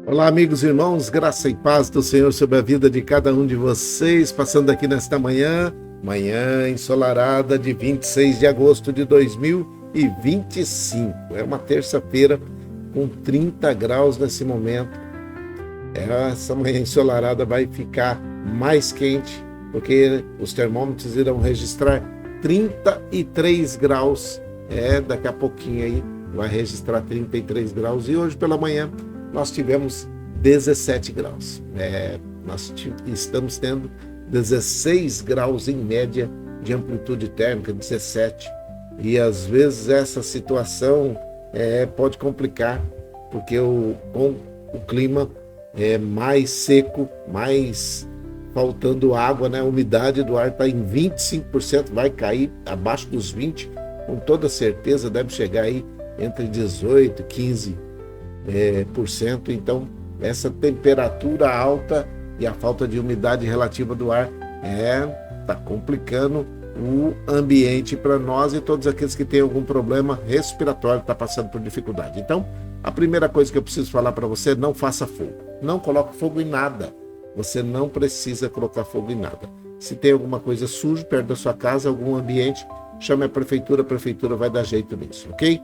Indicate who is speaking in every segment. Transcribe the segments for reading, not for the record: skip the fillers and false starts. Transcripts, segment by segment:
Speaker 1: Olá, amigos e irmãos, graça e paz do Senhor sobre a vida de cada um de vocês, passando aqui nesta manhã ensolarada de 26 de agosto de 2025. É uma terça-feira com 30 graus nesse momento. Essa manhã ensolarada vai ficar mais quente, porque os termômetros irão registrar 33 graus. Daqui a pouquinho aí vai registrar 33 graus. E hoje pela manhã nós tivemos 17 graus. Nós estamos tendo 16 graus em média de amplitude térmica, 17. E às vezes essa situação pode complicar, porque com o clima mais seco, mais faltando água, né? A umidade do ar está em 25%, vai cair abaixo dos 20%, com toda certeza deve chegar aí entre 18% e 15%. Então, essa temperatura alta e a falta de umidade relativa do ar está complicando o ambiente para nós e todos aqueles que têm algum problema respiratório, está passando por dificuldade. Então, a primeira coisa que eu preciso falar para você: não faça fogo. Não coloque fogo em nada. Você não precisa colocar fogo em nada. Se tem alguma coisa suja perto da sua casa, algum ambiente, chame a prefeitura vai dar jeito nisso, ok?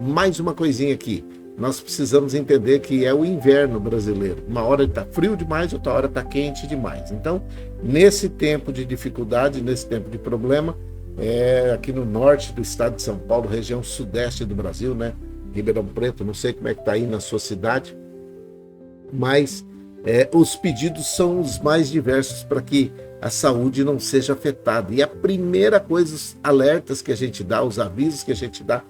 Speaker 1: Mais uma coisinha aqui. Nós precisamos entender que é o inverno brasileiro. Uma hora está frio demais, outra hora está quente demais. Então, nesse tempo de dificuldade, nesse tempo de problema, aqui no norte do estado de São Paulo, região sudeste do Brasil, né? Ribeirão Preto, não sei como é que está aí na sua cidade, mas os pedidos são os mais diversos para que a saúde não seja afetada. E a primeira coisa, os alertas que a gente dá, os avisos que a gente dá,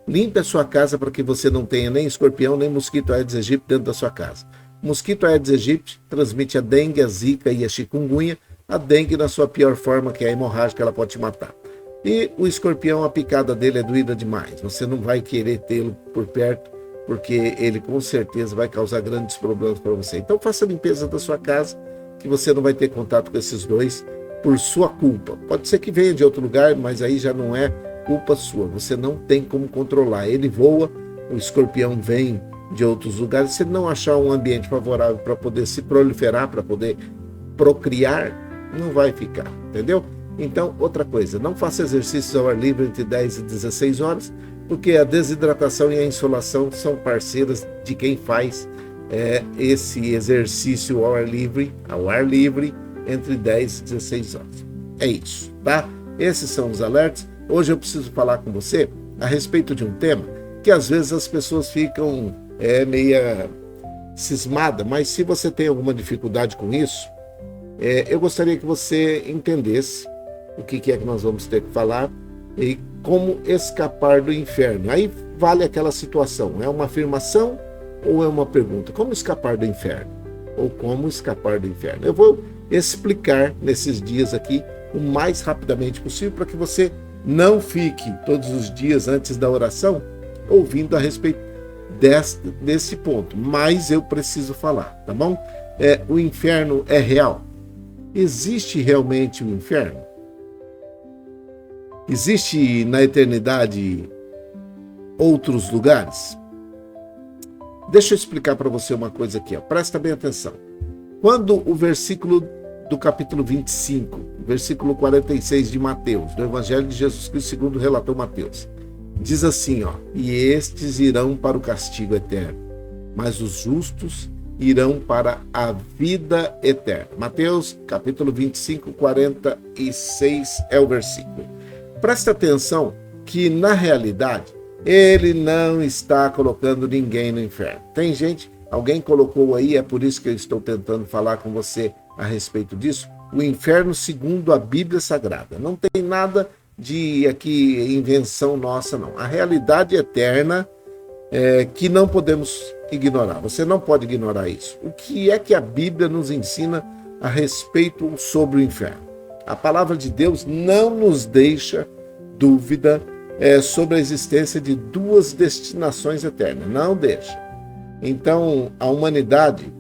Speaker 1: limpe a sua casa para que você não tenha nem escorpião, nem mosquito Aedes aegypti dentro da sua casa. Mosquito Aedes aegypti transmite a dengue, a zika e a chikungunya. A dengue na sua pior forma, que é a hemorrágica, ela pode te matar. E o escorpião, a picada dele é doída demais. Você não vai querer tê-lo por perto, porque ele com certeza vai causar grandes problemas para você. Então faça a limpeza da sua casa, que você não vai ter contato com esses dois por sua culpa. Pode ser que venha de outro lugar, mas aí já não é culpa sua. Você não tem como controlar. Ele voa, o escorpião vem de outros lugares. Se não achar um ambiente favorável para poder se proliferar, para poder procriar, não vai ficar, entendeu? Então, outra coisa, não faça exercícios ao ar livre entre 10 e 16 horas, porque a desidratação e a insolação são parceiras de quem faz esse exercício ao ar livre, entre 10 e 16 horas. É isso, tá? Esses são os alertas. Hoje eu preciso falar com você a respeito de um tema que às vezes as pessoas ficam meia cismada, mas se você tem alguma dificuldade com isso, eu gostaria que você entendesse o que é que nós vamos ter que falar e como escapar do inferno. Aí vale aquela situação, é uma afirmação ou é uma pergunta? Como escapar do inferno? Ou como escapar do inferno? Eu vou explicar nesses dias aqui o mais rapidamente possível para que você não fique todos os dias antes da oração ouvindo a respeito desse ponto. Mas eu preciso falar, tá bom? O inferno é real? Existe realmente o inferno? Existe na eternidade outros lugares? Deixa eu explicar para você uma coisa aqui, presta bem atenção. Quando o versículo do capítulo 25, versículo 46 de Mateus, do Evangelho de Jesus Cristo segundo relatou Mateus, diz assim, e estes irão para o castigo eterno, mas os justos irão para a vida eterna. Mateus capítulo 25, 46 é o versículo. Presta atenção que na realidade ele não está colocando ninguém no inferno. Tem gente, alguém colocou aí, é por isso que eu estou tentando falar com você a respeito disso, o inferno segundo a Bíblia Sagrada. Não tem nada de aqui invenção nossa, não. A realidade eterna que não podemos ignorar. Você não pode ignorar isso. O que é que a Bíblia nos ensina a respeito sobre o inferno? A palavra de Deus não nos deixa dúvida sobre a existência de duas destinações eternas. Não deixa. Então, a humanidade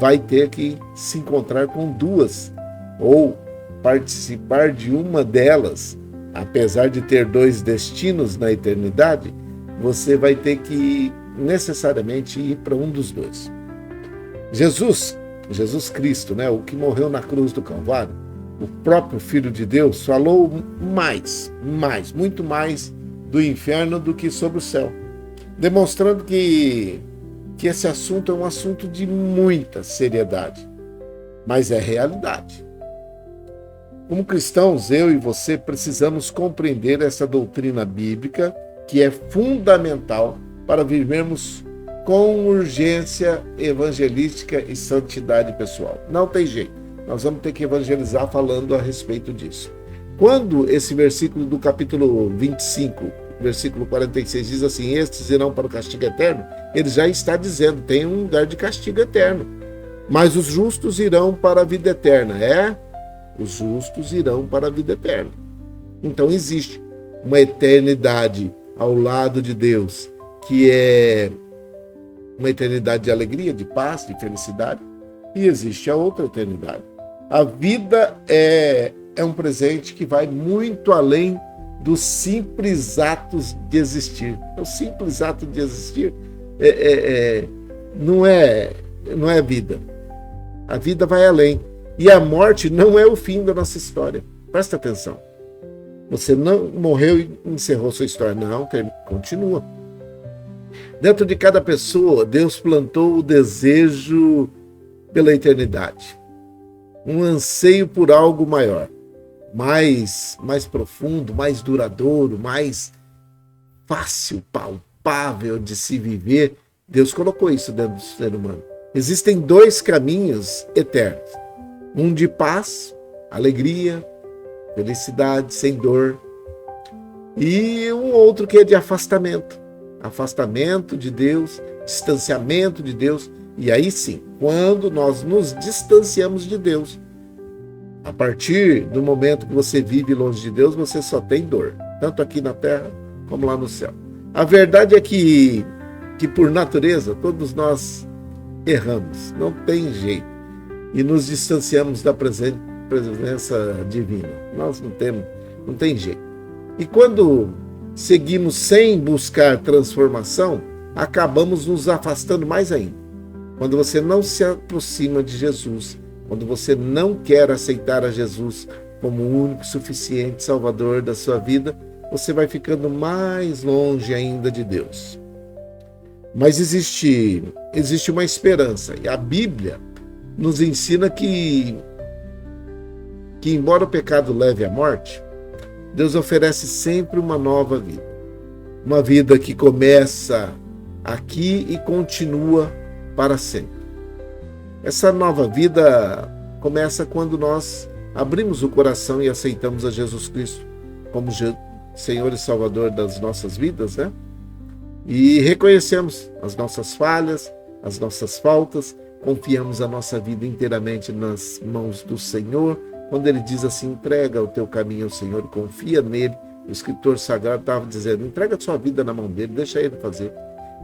Speaker 1: vai ter que se encontrar com duas, ou participar de uma delas. Apesar de ter dois destinos na eternidade, você vai ter que necessariamente ir para um dos dois. Jesus Cristo, né, o que morreu na cruz do Calvário, o próprio Filho de Deus, falou muito mais do inferno do que sobre o céu, demonstrando que esse assunto é um assunto de muita seriedade, mas é realidade. Como cristãos, eu e você precisamos compreender essa doutrina bíblica, que é fundamental para vivermos com urgência evangelística e santidade pessoal. Não tem jeito, nós vamos ter que evangelizar falando a respeito disso. Quando esse versículo do capítulo 25, versículo 46, diz assim: estes irão para o castigo eterno, ele já está dizendo, tem um lugar de castigo eterno, mas os justos irão para a vida eterna. Os justos irão para a vida eterna. Então existe uma eternidade ao lado de Deus, que é uma eternidade de alegria, de paz, de felicidade, e existe a outra eternidade. A vida é um presente que vai muito além dos simples atos de existir. O simples ato de existir não é vida. A vida vai além. E a morte não é o fim da nossa história. Presta atenção. Você não morreu e encerrou sua história. Não, continua. Dentro de cada pessoa, Deus plantou o desejo pela eternidade. Um anseio por algo maior. Mais profundo, mais duradouro, mais fácil, palpável de se viver. Deus colocou isso dentro do ser humano. Existem dois caminhos eternos. Um de paz, alegria, felicidade, sem dor. E um outro que é de afastamento. Afastamento de Deus, distanciamento de Deus. E aí sim, quando nós nos distanciamos de Deus, a partir do momento que você vive longe de Deus, você só tem dor. Tanto aqui na terra, como lá no céu. A verdade é que por natureza, todos nós erramos. Não tem jeito. E nos distanciamos da presença divina. Nós não tem jeito. E quando seguimos sem buscar transformação, acabamos nos afastando mais ainda. Quando você não se aproxima de Jesus, quando você não quer aceitar a Jesus como o único suficiente Salvador da sua vida, você vai ficando mais longe ainda de Deus. Mas existe uma esperança. E a Bíblia nos ensina que embora o pecado leve à morte, Deus oferece sempre uma nova vida. Uma vida que começa aqui e continua para sempre. Essa nova vida começa quando nós abrimos o coração e aceitamos a Jesus Cristo como Senhor e Salvador das nossas vidas, né? E reconhecemos as nossas falhas, as nossas faltas, confiamos a nossa vida inteiramente nas mãos do Senhor. Quando ele diz assim, entrega o teu caminho ao Senhor, confia nele. O escritor sagrado estava dizendo, entrega a sua vida na mão dele, deixa ele fazer.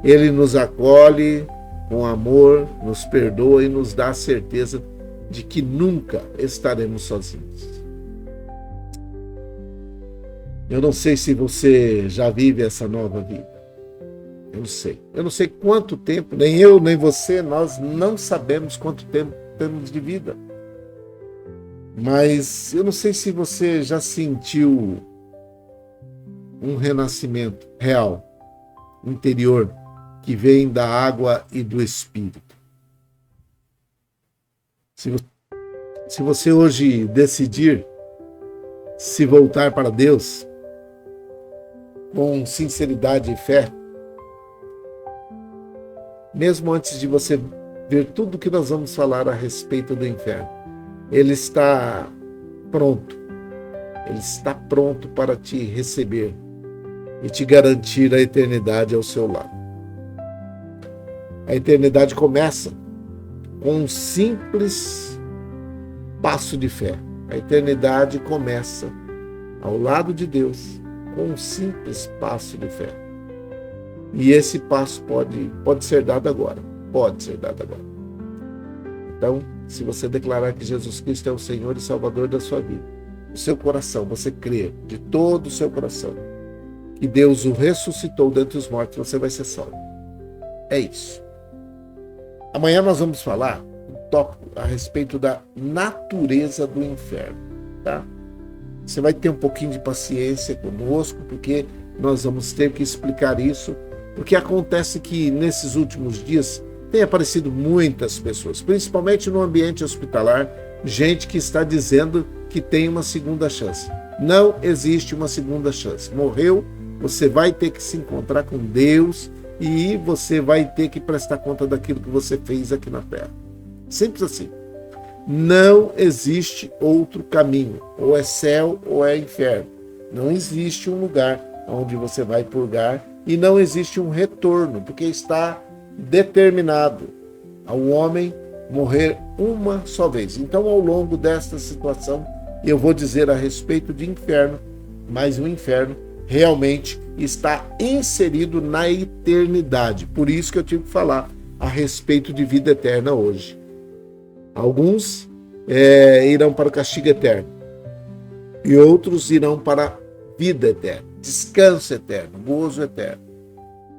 Speaker 1: Ele nos acolhe com amor, nos perdoa e nos dá a certeza de que nunca estaremos sozinhos. Eu não sei se você já vive essa nova vida. Eu não sei. Eu não sei quanto tempo, nem eu, nem você, nós não sabemos quanto tempo temos de vida. Mas eu não sei se você já sentiu um renascimento real, interior, que vem da água e do Espírito. Se você hoje decidir se voltar para Deus com sinceridade e fé, mesmo antes de você ver tudo que nós vamos falar a respeito do inferno, Ele está pronto. Ele está pronto para te receber e te garantir a eternidade ao seu lado. A eternidade começa com um simples passo de fé. A eternidade começa ao lado de Deus com um simples passo de fé. E esse passo pode ser dado agora. Pode ser dado agora. Então, se você declarar que Jesus Cristo é o Senhor e Salvador da sua vida, no seu coração, você crê de todo o seu coração que Deus o ressuscitou dentre os mortos, você vai ser salvo. É isso. Amanhã nós vamos falar um tópico a respeito da natureza do inferno, tá? Você vai ter um pouquinho de paciência conosco, porque nós vamos ter que explicar isso, porque acontece que nesses últimos dias tem aparecido muitas pessoas, principalmente no ambiente hospitalar, gente que está dizendo que tem uma segunda chance. Não existe uma segunda chance. Morreu, você vai ter que se encontrar com Deus e você vai ter que prestar conta daquilo que você fez aqui na Terra. Simples assim. Não existe outro caminho. Ou é céu ou é inferno. Não existe um lugar onde você vai purgar e não existe um retorno, porque está determinado ao homem morrer uma só vez. Então, ao longo desta situação, eu vou dizer a respeito de inferno, mas o inferno realmente está inserido na eternidade. Por isso que eu tive que falar a respeito de vida eterna hoje. Alguns irão para o castigo eterno e outros irão para a vida eterna, descanso eterno, gozo eterno.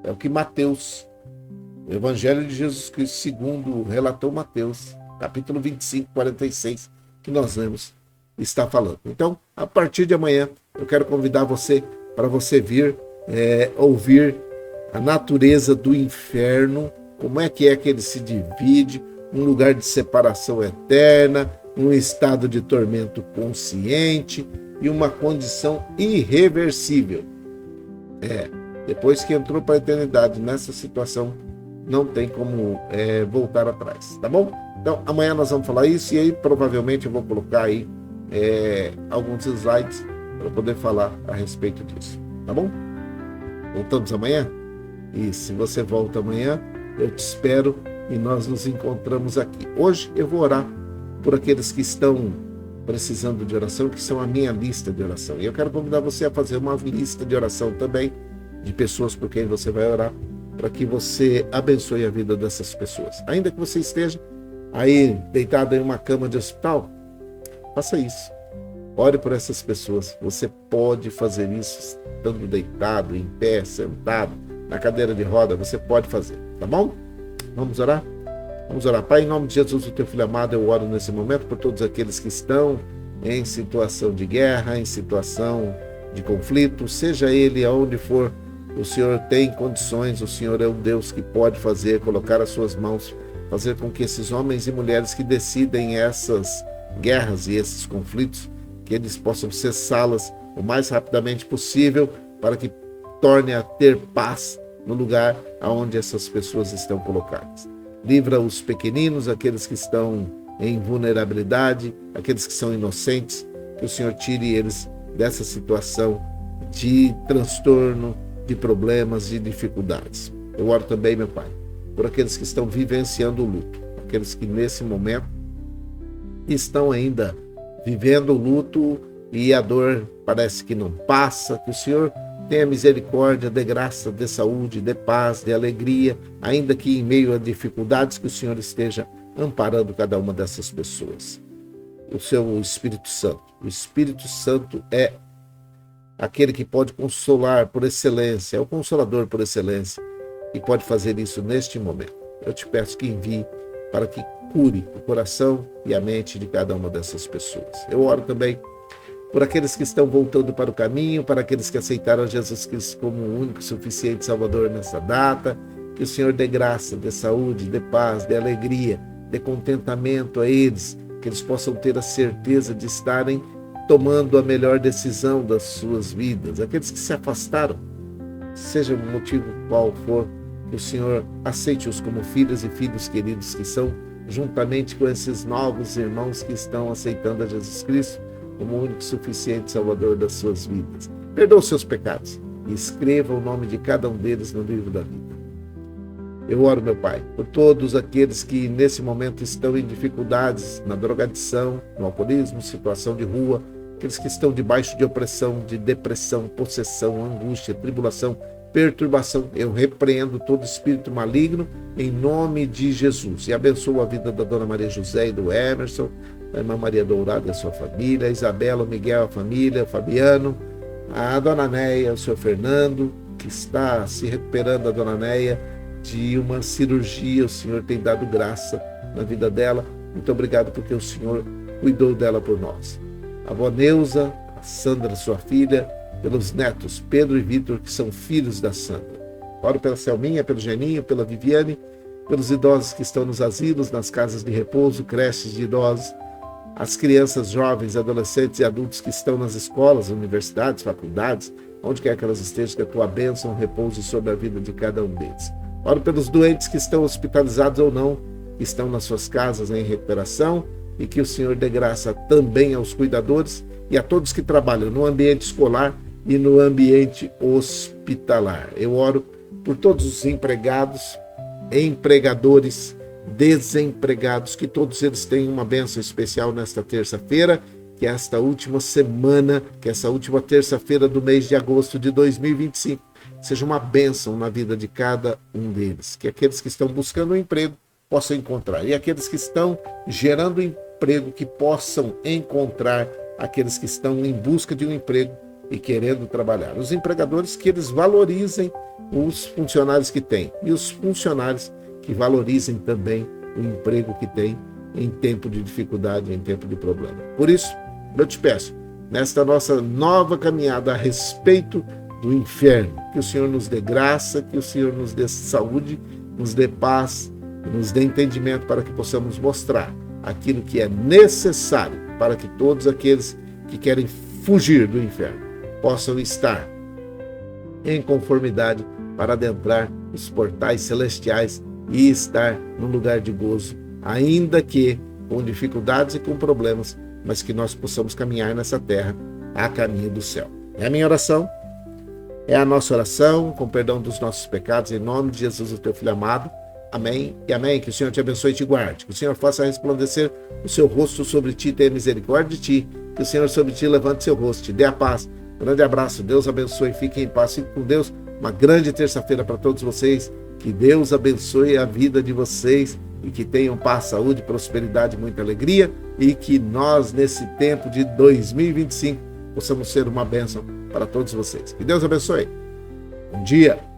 Speaker 1: É o que Mateus, o Evangelho de Jesus Cristo, segundo relatou Mateus, capítulo 25, 46, que nós lemos, está falando. Então, a partir de amanhã, eu quero convidar você para você vir ouvir a natureza do inferno, como é que ele se divide, um lugar de separação eterna, um estado de tormento consciente e uma condição irreversível. Depois que entrou para a eternidade nessa situação, não tem como voltar atrás, tá bom? Então, amanhã nós vamos falar isso e aí provavelmente eu vou colocar aí alguns slides para poder falar a respeito disso, tá bom? Voltamos amanhã? E se você volta amanhã, eu te espero e nós nos encontramos aqui. Hoje eu vou orar por aqueles que estão precisando de oração, que são a minha lista de oração. E eu quero convidar você a fazer uma lista de oração também, de pessoas por quem você vai orar, para que você abençoe a vida dessas pessoas. Ainda que você esteja aí deitado em uma cama de hospital, faça isso. Ore por essas pessoas. Você pode fazer isso estando deitado, em pé, sentado, na cadeira de roda. Você pode fazer, tá bom? Vamos orar? Vamos orar. Pai, em nome de Jesus, o teu filho amado, eu oro nesse momento por todos aqueles que estão em situação de guerra, em situação de conflito, seja ele aonde for. O Senhor tem condições, o Senhor é um Deus que pode fazer, colocar as suas mãos, fazer com que esses homens e mulheres que decidem essas guerras e esses conflitos, que eles possam cessá-las o mais rapidamente possível, para que torne a ter paz no lugar onde essas pessoas estão colocadas. Livra os pequeninos, aqueles que estão em vulnerabilidade, aqueles que são inocentes, que o Senhor tire eles dessa situação de transtorno, de problemas, de dificuldades. Eu oro também, meu Pai, por aqueles que estão vivenciando o luto, aqueles que nesse momento estão ainda vivendo o luto e a dor parece que não passa, que o Senhor tenha misericórdia, dê graça, dê saúde, dê paz, dê alegria, ainda que em meio a dificuldades, que o Senhor esteja amparando cada uma dessas pessoas. O seu Espírito Santo. O Espírito Santo é aquele que pode consolar por excelência, é o Consolador por excelência, e pode fazer isso neste momento. Eu te peço que envie para que cure o coração e a mente de cada uma dessas pessoas. Eu oro também por aqueles que estão voltando para o caminho, para aqueles que aceitaram Jesus Cristo como o único e suficiente Salvador nessa data, que o Senhor dê graça, dê saúde, dê paz, dê alegria, dê contentamento a eles, que eles possam ter a certeza de estarem tomando a melhor decisão das suas vidas. Aqueles que se afastaram, seja o motivo qual for, que o Senhor aceite-os como filhas e filhos queridos que são, juntamente com esses novos irmãos que estão aceitando a Jesus Cristo como o único e suficiente Salvador das suas vidas. Perdoa os seus pecados e escreva o nome de cada um deles no livro da vida. Eu oro, meu Pai, por todos aqueles que nesse momento estão em dificuldades, na drogadição, no alcoolismo, situação de rua, aqueles que estão debaixo de opressão, de depressão, possessão, angústia, tribulação, perturbação. Eu repreendo todo espírito maligno em nome de Jesus e abençoo a vida da Dona Maria José e do Emerson, da irmã Maria Dourada e a sua família, a Isabela, o Miguel, a família, o Fabiano, a Dona Neia, o senhor Fernando, que está se recuperando, a Dona Neia, de uma cirurgia, o Senhor tem dado graça na vida dela. Muito obrigado porque o Senhor cuidou dela por nós. A avó Neuza, a Sandra, sua filha, pelos netos Pedro e Vitor, que são filhos da Sandra. Oro pela Selminha, pelo Geninho, pela Viviane, pelos idosos que estão nos asilos, nas casas de repouso, creches de idosos, as crianças, jovens, adolescentes e adultos que estão nas escolas, universidades, faculdades, onde quer que elas estejam, que a tua bênção repouse sobre a vida de cada um deles. Oro pelos doentes que estão hospitalizados ou não, que estão nas suas casas em recuperação, e que o Senhor dê graça também aos cuidadores e a todos que trabalham no ambiente escolar e no ambiente hospitalar. Eu oro por todos os empregados, empregadores, desempregados, que todos eles tenham uma bênção especial nesta terça-feira, que esta última semana, que essa última terça-feira do mês de agosto de 2025, seja uma bênção na vida de cada um deles. Que aqueles que estão buscando um emprego possam encontrar, e aqueles que estão gerando emprego que possam encontrar aqueles que estão em busca de um emprego e querendo trabalhar. Os empregadores, que eles valorizem os funcionários que têm, e os funcionários que valorizem também o emprego que têm em tempo de dificuldade, em tempo de problema. Por isso, eu te peço, nesta nossa nova caminhada a respeito do inferno, que o Senhor nos dê graça, que o Senhor nos dê saúde, nos dê paz, nos dê entendimento para que possamos mostrar aquilo que é necessário para que todos aqueles que querem fugir do inferno possam estar em conformidade para adentrar os portais celestiais e estar num lugar de gozo, ainda que com dificuldades e com problemas, mas que nós possamos caminhar nessa terra a caminho do céu. É a minha oração, é a nossa oração, com perdão dos nossos pecados, em nome de Jesus, o teu Filho amado. Amém e amém. Que o Senhor te abençoe e te guarde. Que o Senhor faça resplandecer o seu rosto sobre ti e tenha misericórdia de ti. Que o Senhor sobre ti levante seu rosto, te dê a paz. Grande abraço, Deus abençoe, fiquem em paz, fiquem com Deus. Uma grande terça-feira para todos vocês. Que Deus abençoe a vida de vocês e que tenham paz, saúde, prosperidade, muita alegria, e que nós, nesse tempo de 2025, possamos ser uma bênção para todos vocês. Que Deus abençoe. Bom dia.